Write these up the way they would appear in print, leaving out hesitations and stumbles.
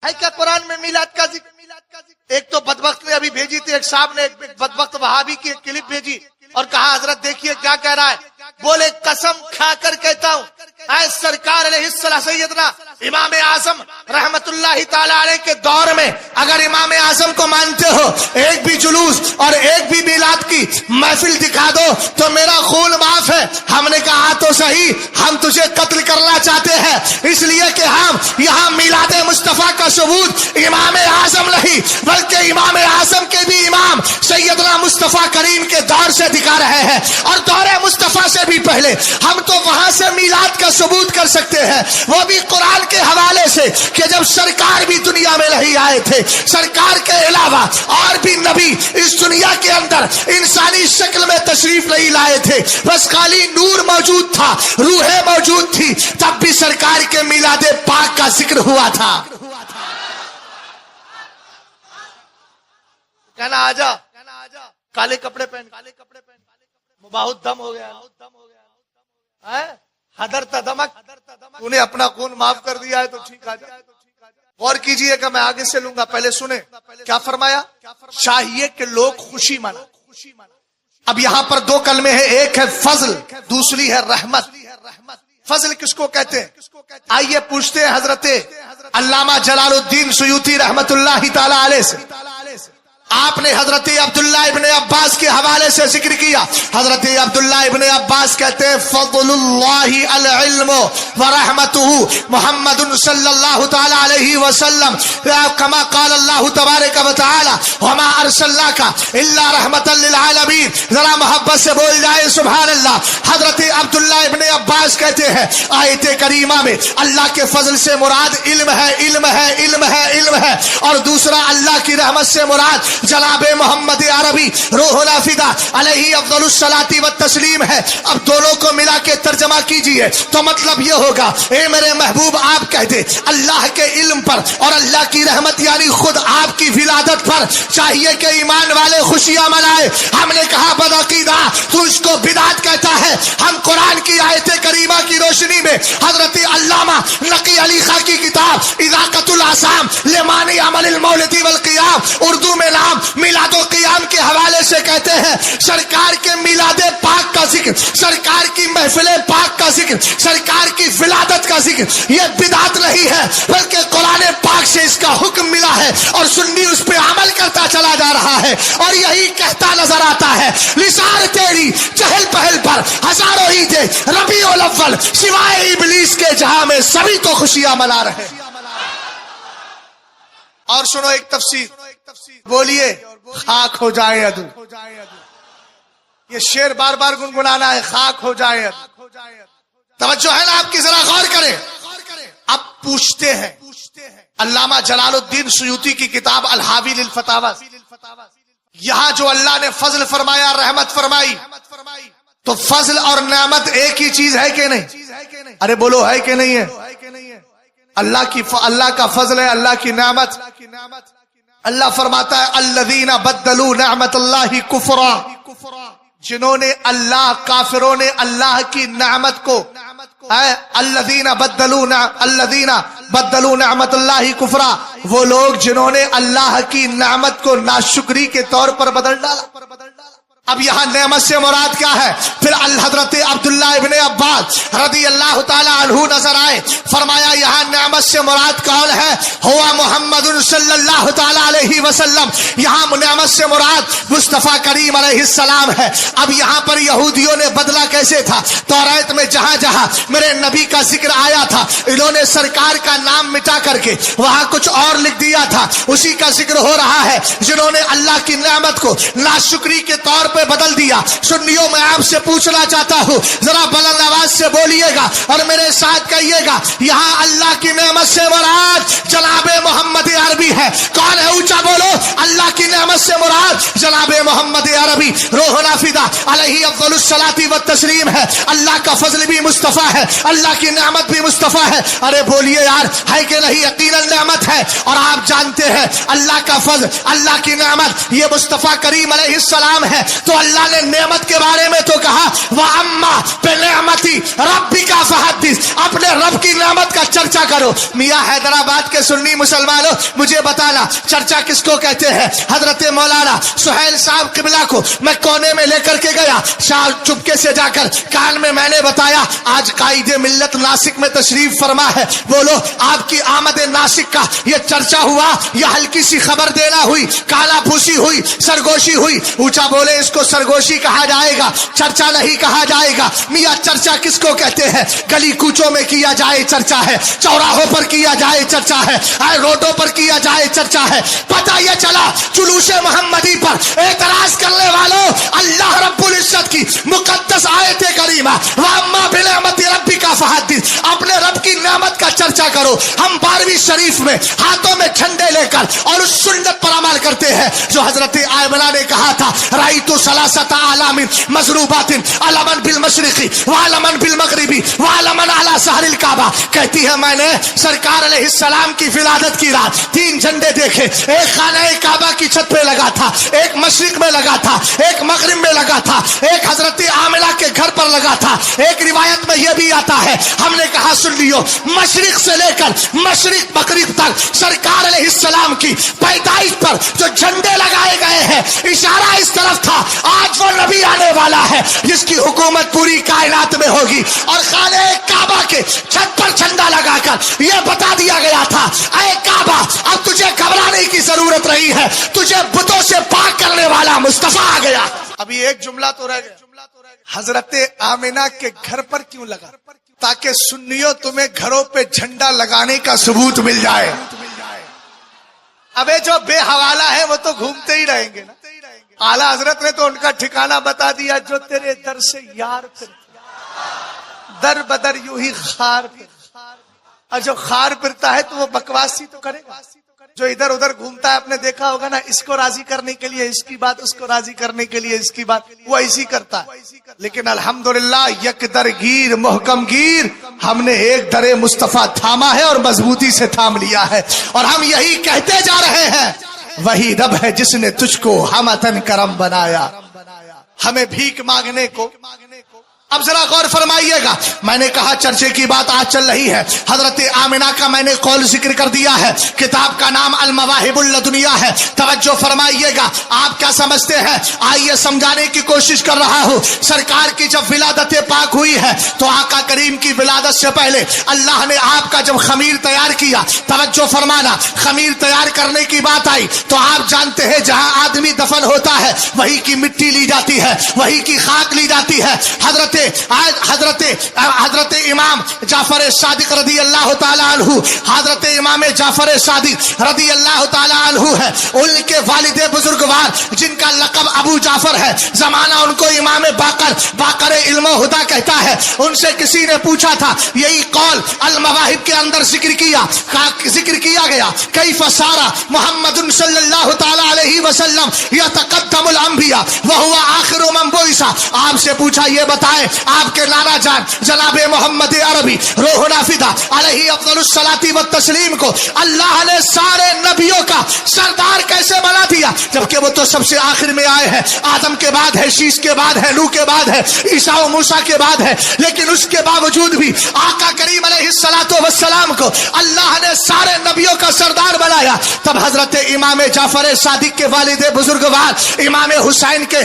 ہے کیا قرآن میں میلاد کا ذکر؟ ایک تو بدبخت نے ابھی بھیجی تھی، ایک صاحب نے ایک بدبخت وہابی کی ایک کلپ بھیجی اور کہا حضرت دیکھیے کیا کہہ رہا ہے، بولے قسم کھا کر کہتا ہوں اے سرکار علیہ الصلوۃ سیدنا امام اعظم رحمت اللہ تعالی علیہ کے دور میں اگر امام اعظم کو مانتے ہو ایک بھی جلوس اور ایک بھی میلاد کی محفل دکھا دو تو میرا خون معاف ہے۔ ہم نے کہا تو صحیح، ہم تجھے قتل کرنا چاہتے ہیں اس لیے کہ ہم یہاں میلاد مصطفیٰ کا ثبوت امام اعظم نہیں بلکہ امام اعظم کے بھی امام سیدنا مصطفیٰ کریم کے دور سے دکھا رہے ہیں، اور دور مصطفیٰ سے بھی پہلے ہم تو وہاں سے میلاد کا ثبوت کر سکتے ہیں، وہ بھی قرآن کے حوالے سے کہ جب سرکار بھی دنیا میں نہیں آئے تھے، سرکار کے علاوہ اور بھی نبی اس دنیا کے اندر انسانی شکل میں تشریف نہیں لائے تھے، بس خالی نور موجود تھا، روح موجود تھی، تب بھی سرکار کے میلاد پاک کا ذکر ہوا تھا۔ کہنا آجا کالے کپڑے پہن مباحث دم ہو گیا، حضرت دمک، تو نے اپنا خون معاف کر دیا ہے تو ٹھیک آ جا۔ غور کیجئے کہ میں آگے سے لوں گا، پہلے سنیں کیا فرمایا، چاہیے کہ لوگ خوشی منائیں۔ اب یہاں پر دو کلمے ہیں، ایک ہے فضل، دوسری ہے رحمت۔ فضل کس کو کہتے ہیں؟ آئیے پوچھتے ہیں حضرت علامہ جلال الدین سیوطی رحمت اللہ تعالی علیہ سے۔ آپ نے حضرت عبداللہ ابن عباس کے حوالے سے ذکر کیا، حضرت عبداللہ ابن عباس کہتے ہیں فضل اللہ العلم ورحمتہ محمد صلی اللہ تعالی علیہ وسلم کما قال اللہ تبارک و تعالی وما ارسلناک الا رحمتا للعالمین۔ ذرا محبت سے بول جائے سبحان اللہ۔ حضرت عبداللہ ابن عباس کہتے ہیں آیت کریمہ میں اللہ کے فضل سے مراد علم ہے، علم ہے، علم ہے، علم ہے، اور دوسرا اللہ کی رحمت سے مراد جناب محمد عربی روح الفدا علیہ افضل الصلاۃ والتسلیم ہے۔ اب دونوں کو ملا کے ترجمہ کیجئے تو مطلب یہ ہوگا، اے میرے محبوب آپ کہہ دے اللہ کے علم پر اور اللہ کی رحمت یعنی خود آپ کی ولادت پر چاہیے کہ ایمان والے خوشیاں منائے۔ ہم نے کہا بدعقیدہ تو اس کو بدعت کہتا ہے۔ ہم قرآن کی آیت کریمہ کی روشنی میں حضرت علامہ نقی علی خاں کی کتاب اذاقۃ الاعصام لمانی عمل المولد والقیام اردو میں نام میلاد و قیام کے حوالے سے کہتے ہیں سرکار کے میلاد پاک کا ذکر، سرکار کی محفل پاک کا ذکر، سرکار کی ولادت کا ذکر یہ بدعت نہیں ہے بلکہ قرآن پاک سے اس کا حکم ملا ہے اور سنی اس پہ عمل کرتا چلا جا رہا ہے، اور یہی کہتا نظر آتا ہے نثار تیری چہل پہل پر ہزاروں عیدیں ربیع الاول سوائے ابلیس کے جہاں میں سبھی تو خوشیاں منا رہے۔ اور سنو ایک تفسیر، بولیے خاک ہو جائے عدو، یہ شعر بار بار گنگنانا ہے، خاک ہو جائے عدو۔ توجہ ہے نا آپ کی، ذرا غور کریں۔ اب پوچھتے ہیں علامہ جلال الدین سیوطی کی کتاب الحاوی للفتاوی، یہاں جو اللہ نے فضل فرمایا رحمت فرمائی تو فضل اور نعمت ایک ہی چیز ہے کہ نہیں؟ ارے بولو ہے کہ نہیں ہے؟ اللہ کا فضل ہے، اللہ کی نعمت۔ اللہ فرماتا ہے الذین بدلوا نعمت اللہ کفرا، جنہوں نے کافروں نے اللہ کی نعمت کو الذین بدلوا نعمت اللہ کفرا، وہ لوگ جنہوں نے اللہ کی نعمت کو ناشکری کے طور پر بدل ڈالا۔ اب یہاں نعمت سے مراد کیا ہے؟ پھر حضرت عبداللہ ابن عباس رضی اللہ تعالی عنہ نظر آئے، فرمایا یہاں نعمت سے مراد کون ہے؟ ہوا محمد صلی اللہ تعالی علیہ وسلم، یہاں نعمت سے مراد مصطفیٰ کریم علیہ السلام ہے۔ اب یہاں پر یہودیوں نے بدلا کیسے تھا؟ توریت میں جہاں جہاں میرے نبی کا ذکر آیا تھا انہوں نے سرکار کا نام مٹا کر کے وہاں کچھ اور لکھ دیا تھا، اسی کا ذکر ہو رہا ہے جنہوں نے اللہ کی نعمت کو ناشکری کے طور پہ بدل دیا۔ سنیوں میں آپ سے پوچھنا چاہتا ہوں، ذرا بلند آواز سے بولیے گا اور میرے ساتھ کہیے گا، یہاں اللہ کی نعمت سے مراد جناب محمد عربی ہے۔ کون ہے؟ اونچا بولو۔ اللہ کی نعمت سے مراد جناب محمد عربی روح نافدہ علیہ افضل الصلاۃ والتسلیم ہے. اللہ کا فضل بھی مصطفیٰ ہے, اللہ کی نعمت بھی مصطفیٰ ہے. ارے بولیے یار, ہے کہ نہیں؟ یقیناً نعمت ہے. اور آپ جانتے ہیں اللہ کا فضل, اللہ کی نعمت یہ مصطفیٰ کریم علیہ السلام ہے. تو اللہ نے نعمت کے بارے میں تو کہا وَأَمَّا بِنِعْمَتِ رَبِّكَ فَحَدِّثْ, اپنے رب کی نعمت کا چرچا کرو. میاں حیدرآباد کے سنی مسلمانوں, مجھے بتانا چرچا کس کو کہتے ہیں؟ حضرت مولانا سہیل صاحب قبلہ کو میں کونے میں لے کر کے گیا, چپکے سے جا کر کان میں نے بتایا آج قائد ملت ناسک میں تشریف فرما ہے, بولو آپ کی آمد ناسک کا یہ چرچا ہوا یا ہلکی سی خبر دینا ہوئی, کالا پھوسی ہوئی, سرگوشی ہوئی؟ اونچا بولے اس کو سرگوشی کہا جائے گا, چرچا نہیں کہا جائے گا. میاں چرچا کس کو کہتے ہیں؟ گلی کوچوں میں کیا جائے چرچا ہے, چوراہوں پر کیا جائے چرچا ہے, روڈوں پر کیا جائے چرچا ہے. پتہ یہ چلا جلوس محمدی پر اعتراض کرنے والوں, اللہ رب العزت کی مقدس آیت کریمہ وَأَمَّا بِنِعْمَتِ رَبِّكَ فَحَدِّثْ, اپنے رب کی نعمت کا چرچا کرو. ہم 12ویں شریف میں ہاتھوں میں جھنڈے لے کر اور اس سنت پر عمل کرتے ہیں جو حضرت آئمنہ نے کہا تھا رأیت ثلاثۃ اعلام مضروبات علما بالمشرق وعلما بالمغرب وعلما علی سحر الکعبہ. کہتی ہے میں نے سرکار علیہ السلام کی ولادت کی رات 3 جھنڈے دیکھے, ایک خانہ کعبہ کی چھت پہ لگا تھا, ایک مشرق میں لگا تھا, ایک مغرب میں لگا تھا, ایک حضرت آمنہ کے گھر پر لگا تھا. ایک روایت میں یہ بھی آتا ہے, ہم نے کہا سن لیو, مشرق سے لے کر مشرق مغرب تک سرکار علیہ السلام کی پیدائش پر جو جھنڈے لگائے گئے ہیں اشارہ اس طرف تھا آج وہ نبی آنے والا ہے جس کی حکومت پوری کائنات میں ہوگی. اور خانہ کعبہ کے چھت پر جھنڈا لگا کر یہ بتا دیا گیا تھا اے کعبہ اب تجھے گھبرانے کی ضرورت رہی ہے, تجھے بتوں سے پاک کرنے والا مصطفیٰ آ گیا. ابھی ایک جملہ تو رہ گیا, حضرت آمنہ کے گھر پر کیوں لگا؟ تاکہ سنیوں تمہیں گھروں پہ جھنڈا لگانے کا ثبوت مل جائے. ابے جو بے حوالہ ہے وہ تو گھومتے ہی رہیں گے نا. اعلیٰ حضرت نے تو ان کا ٹھکانہ بتا دیا, جو تیرے در سے یار پھرتا در بدر یوں ہی خار پھرتا, اور جو خار پھرتا ہے تو وہ بکواسی تو کرے گا. جو ادھر ادھر گھومتا ہے, آپ نے دیکھا ہوگا نا, اس کو راضی کرنے کے لیے اس کی بات, اس کو راضی کرنے کے لیے اس کی بات, وہ ایسی کرتا ہے. لیکن الحمدللہ یک در گیر محکم گیر, ہم نے ایک در مصطفیٰ تھاما ہے اور مضبوطی سے تھام لیا ہے, اور ہم یہی کہتے جا رہے ہیں وہی رب ہے جس نے تجھ کو ہمتن کرم بنایا, ہمیں بھیک مانگنے کو. اب ذرا غور فرمائیے گا, میں نے کہا چرچے کی بات آج چل رہی ہے. حضرت آمنہ کا میں نے قول ذکر کر دیا ہے, کتاب کا نام المواہب اللدنیہ ہے. توجہ فرمائیے گا, آپ کیا سمجھتے ہیں؟ آئیے سمجھانے کی کوشش کر رہا ہوں. سرکار کی جب ولادت پاک ہوئی ہے تو آقا کریم کی ولادت سے پہلے اللہ نے آپ کا جب خمیر تیار کیا, توجہ فرمانا, خمیر تیار کرنے کی بات آئی تو آپ جانتے ہیں جہاں آدمی دفن ہوتا ہے وہی کی مٹی لی جاتی ہے, وہی کی خاک لی جاتی ہے. حضرت امام جعفر صادق رضی اللہ تعالیٰ عنہ, حضرت امام جعفر صادق رضی اللہ تعالیٰ عنہ ہے, ان کے والد بزرگوار جن کا لقب ابو جعفر ہے, زمانہ ان کو امام باقر علم و ہدا کہتا ہے. ان سے کسی نے پوچھا تھا, یہی قول المواہب کے اندر ذکر کیا گیا, کیف سارا محمد صلی اللہ تعالیٰ علیہ وسلم یتقدم الانبیاء وہو آخر من بعث. آپ سے پوچھا یہ بتائیں آپ کے نانا جان جناب محمد عربی روح نافدہ علیہ افضل الصلاۃ والتسلیم کو اللہ نے سارے نبیوں کا سردار کیسے بنا دیا, جبکہ وہ تو سب سے آخر میں آئے ہیں. آدم کے بعد ہے, شیش کے بعد ہے, نوح کے بعد ہے, عیسیٰ و موسیٰ کے بعد ہے, لیکن اس کے باوجود بھی آقا کریم علیہ الصلاۃ والسلام کو اللہ نے سارے نبیوں کا سردار بنایا. تب حضرت امام جعفر صادق کے والد بزرگوار امام حسین کے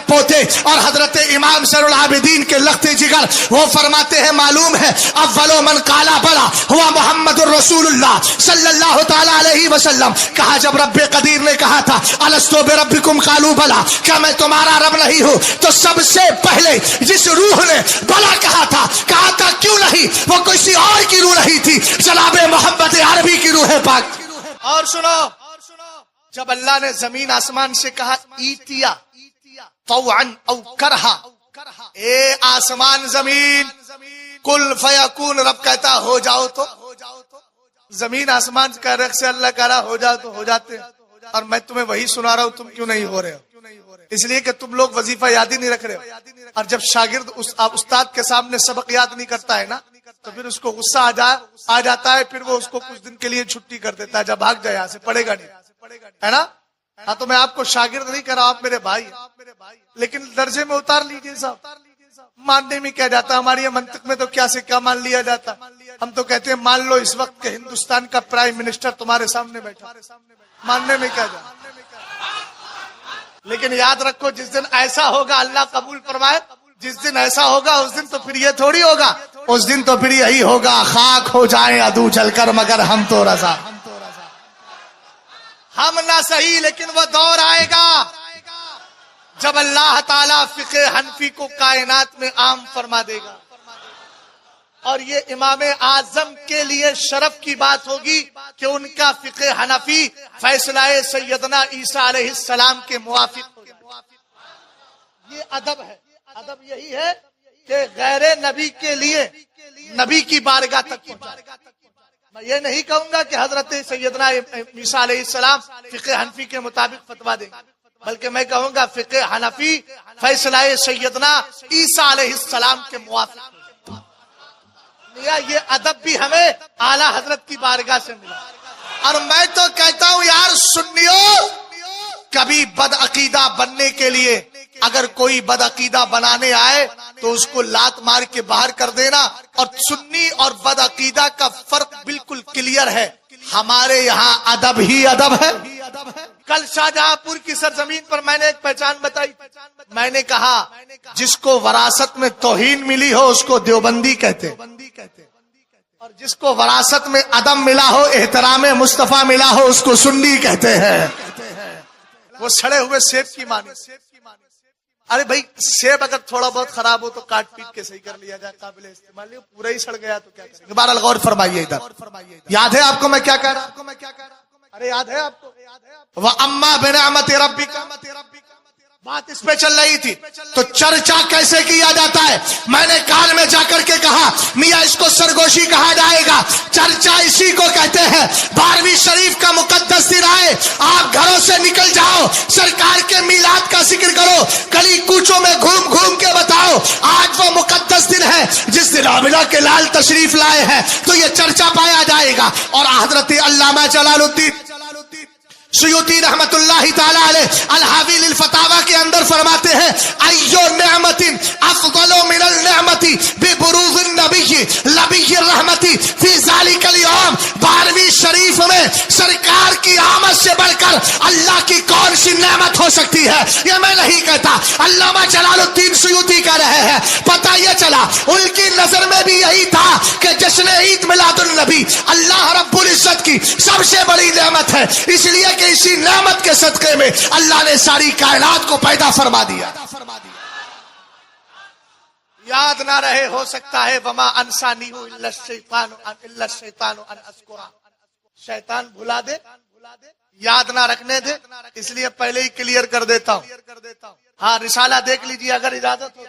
پوتے اور حضرت امام سر العابدین کے لخت جگر, وہ فرماتے ہیں معلوم ہے اولو من قالا بلا ہوا محمد الرسول اللہ صلی اللہ تعالی علیہ وسلم. کہا جب رب قدیر نے کہا تھا الستو بربکم قالوا بلا, کیا میں تمہارا رب نہیں ہوں, تو سب سے پہلے جس روح نے بلا کہا تھا کیوں نہیں, وہ کسی اور کی روح نہیں تھی, جناب محمد عربی کی روح پاک. اور سنو, جب اللہ نے زمین آسمان سے کہا ایتیا طوعا او کرہا, اے آسمان زمین کل فیکون, رب کہتا ہو جاؤ تو زمین آسمان کا رخ سے اللہ کہہ رہا ہو جاؤ تو ہو جاتے. اور میں تمہیں وہی سنا رہا ہوں، تم کیوں نہیں ہو رہے ہو؟ اس لیے کہ تم لوگ وظیفہ یاد ہی نہیں رکھ رہے ہو. اور جب شاگرد استاد کے سامنے سبق یاد نہیں کرتا ہے نا تو پھر اس کو غصہ آ جاتا ہے، پھر وہ اس کو کچھ دن کے لیے چھٹی کر دیتا ہے، جب بھاگ جائے یہاں سے، پڑھے گا نہیں، ہے نا. ہاں تو میں آپ کو شاگرد نہیں کر رہا، آپ میرے بھائی ہیں، لیکن درجے میں اتار لیجیے صاحب. ماننے میں کیا جاتا ہے، ہماری یہ منطق میں تو کیا سے کیا مان لیا جاتا. ہم تو کہتے ہیں مان لو اس وقت کے ہندوستان کا پرائم منسٹر تمہارے سامنے بیٹھا، ماننے میں کیا جاتا. لیکن یاد رکھو جس دن ایسا ہوگا، اللہ قبول فرمائے، جس دن ایسا ہوگا اس دن تو پھر یہ تھوڑی ہوگا، اس دن تو پھر یہی ہوگا، خاک ہو جائیں عدو جل کر مگر ہم تو رضا. ہم نہ صحیح لیکن وہ دور آئے گا جب اللہ تعالیٰ فقہ حنفی کو کائنات میں عام فرما دے گا. اور یہ امام اعظم کے لیے شرف کی بات ہوگی کہ ان کا فقہ حنفی فیصلہ سیدنا عیسیٰ علیہ السلام کے موافق ہوگا. یہ ادب ہے. ادب یہی ہے کہ غیر نبی کے لیے نبی کی بارگاہ تک پہنچائے. میں یہ نہیں کہوں گا کہ حضرت سیدنا عیسیٰ علیہ السلام فقہ حنفی کے مطابق فتویٰ دیں، بلکہ میں کہوں گا فقہ حنفی فیصلہ سیدنا عیسیٰ علیہ السلام کے موافق. یہ ادب بھی ہمیں اعلیٰ حضرت کی بارگاہ سے ملا. اور میں تو کہتا ہوں یار سنیو، کبھی بد عقیدہ بننے کے لیے اگر کوئی بد عقیدہ بنانے آئے تو اس کو لات مار کے باہر کر دینا. اور سنی اور بد عقیدہ کا فرق بالکل کلیئر ہے. ہمارے یہاں ادب ہی ادب ہے. کل شاہجہاں پور کی سرزمین پر میں نے ایک پہچان بتائی. میں نے کہا جس کو وراثت میں توہین ملی ہو اس کو دیوبندی کہتے، اور جس کو وراثت میں ادب ملا ہو، احترام مصطفیٰ ملا ہو، اس کو سنی کہتے ہیں. وہ سڑے ہوئے سیب کی مانی. ارے بھائی سیب اگر تھوڑا بہت خراب ہو تو کاٹ پیٹ کے صحیح کر لیا جائے، قابل استعمال. پورا ہی سڑ گیا تو کیا کریں گے. بہرحال غور فرمائیے. ادھر یاد ہے آپ کو میں کیا کہہ رہا ہوں؟ ارے یاد ہے آپ کو؟ وَأَمَّا بِنِعْمَةِ رَبِّكَ بات اس پہ چل رہی تھی. تو چرچا کیسے کیا جاتا ہے؟ میں نے کان میں جا کر کے کہا میاں اس کو سرگوشی کہا جائے گا. چرچا اسی کو کہتے ہیں. 12ویں شریف کا مقدس دن آئے، آپ گھروں سے نکل جاؤ، سرکار کے میلاد کا ذکر کرو، گلی کوچوں میں گھوم گھوم کے بتاؤ آج وہ مقدس دن ہے جس دن آمنہ کے لال تشریف لائے ہیں. تو یہ چرچا پایا جائے گا. اور حضرت علامہ جلال الدین سیوطی رحمت اللہ تعالی علیہ الحاوی للفتاوی کے اندر فرماتے ہیں ایو نعمت افضل من النعمت ببروز النبی نبی الرحمت فی ذلک اليوم. 12ویں شریف میں سرکار کی آمد سے بڑھ کر اللہ کی کون سی نعمت ہو سکتی ہے؟ یہ میں نہیں کہتا، علامہ جلال الدین سیوطی کہہ رہے ہیں. پتہ یہ چلا ان کی نظر میں بھی یہی تھا کہ جشن عید میلاد النبی اللہ رب العزت کی سب سے بڑی نعمت ہے، اس لیے کہ اسی نعمت کے صدقے میں اللہ نے ساری کائنات کو پیدا فرما دیا. یاد نہ رہے ہو سکتا ہے وما انسانی الا الشیطان ان اذکرہ، شیطان بھلا دے، یاد نہ رکھنے دے، اس لیے پہلے ہی کلیئر کر دیتا ہوں. ہاں رسالہ دیکھ لیجیے اگر اجازت ہو.